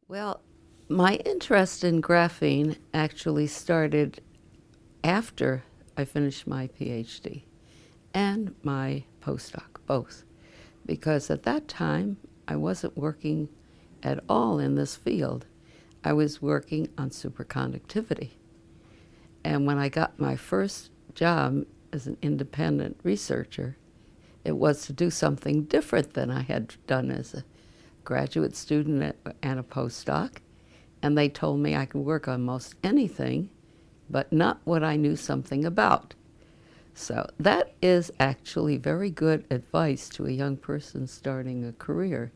Well, my interest in graphene actually started after I finished my PhD and my postdoc, both, because at that time I wasn't working at all in this field. I was working on superconductivity. And when I got my first job as an independent researcher, it was to do something different than I had done as a graduate student and a postdoc. And they told me I could work on most anything, but not what I knew something about. So that is actually very good advice to a young person starting a career,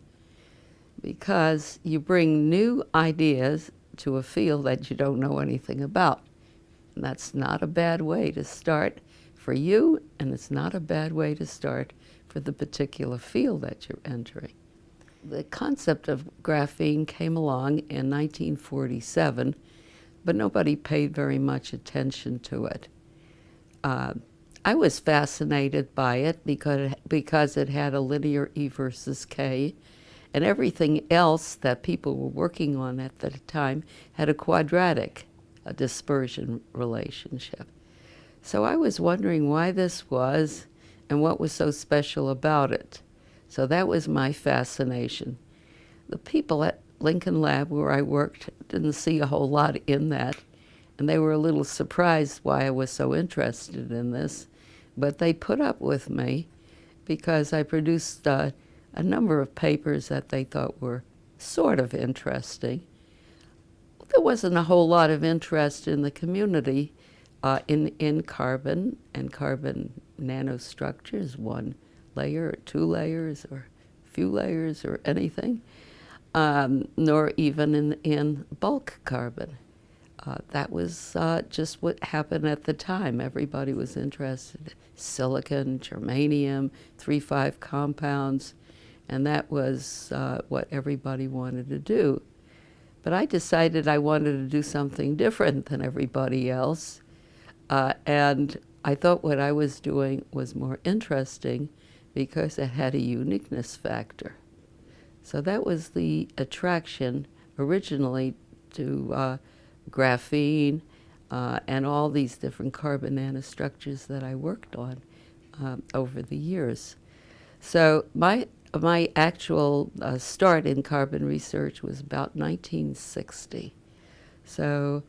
because you bring new ideas to a field that you don't know anything about. And that's not a bad way to start for you, and it's not a bad way to start for the particular field that you're entering. The concept of graphene came along in 1947, but nobody paid very much attention to it. I was fascinated by it because it had a linear E versus K, and everything else that people were working on at the time had a quadratic dispersion relationship. So I was wondering why this was and what was so special about it. So that was my fascination. The people at Lincoln Lab where I worked didn't see a whole lot in that, and they were a little surprised why I was so interested in this, but they put up with me because I produced a number of papers that they thought were sort of interesting. There wasn't a whole lot of interest in the community in carbon and carbon nanostructures, one layer or two layers or a few layers or anything, nor even in bulk carbon. That was just what happened at the time. Everybody was interested. Silicon, germanium, 3,5 compounds, and that was what everybody wanted to do. But I decided I wanted to do something different than everybody else, and I thought what I was doing was more interesting because it had a uniqueness factor. So that was the attraction originally to graphene and all these different carbon nanostructures that I worked on over the years. So my actual start in carbon research was about 1960. So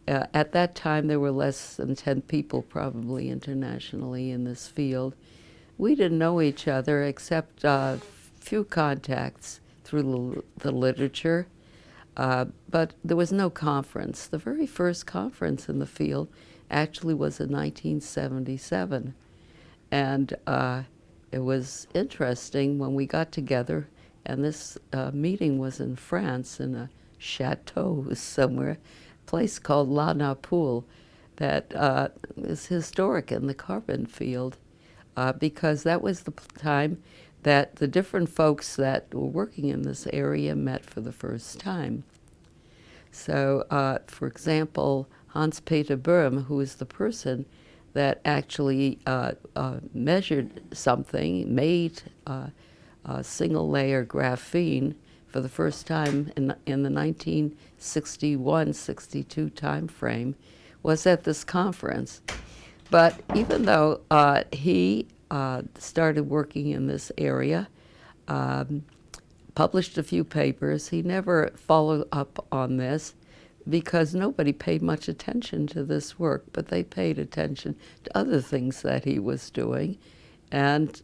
at that time there were less than 10 people probably internationally in this field. We didn't know each other except a few contacts through the literature, but there was no conference. The very first conference in the field actually was in 1977, and it was interesting when we got together, and this meeting was in France in a chateau somewhere, a place called La Napoule that is historic in the carbon field. Because that was the time that the different folks that were working in this area met for the first time. So, for example, Hans-Peter Böhm, who is the person that actually measured something, made single-layer graphene for the first time in the 1961-62 time frame, was at this conference. But even though he started working in this area, published a few papers, he never followed up on this because nobody paid much attention to this work, but they paid attention to other things that he was doing. And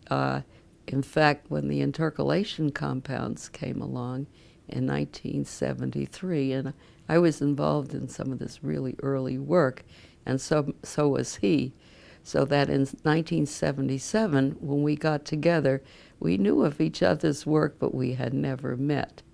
in fact, when the intercalation compounds came along in 1973, and I was involved in some of this really early work, and so was he. So that in 1977, when we got together, we knew of each other's work, but we had never met.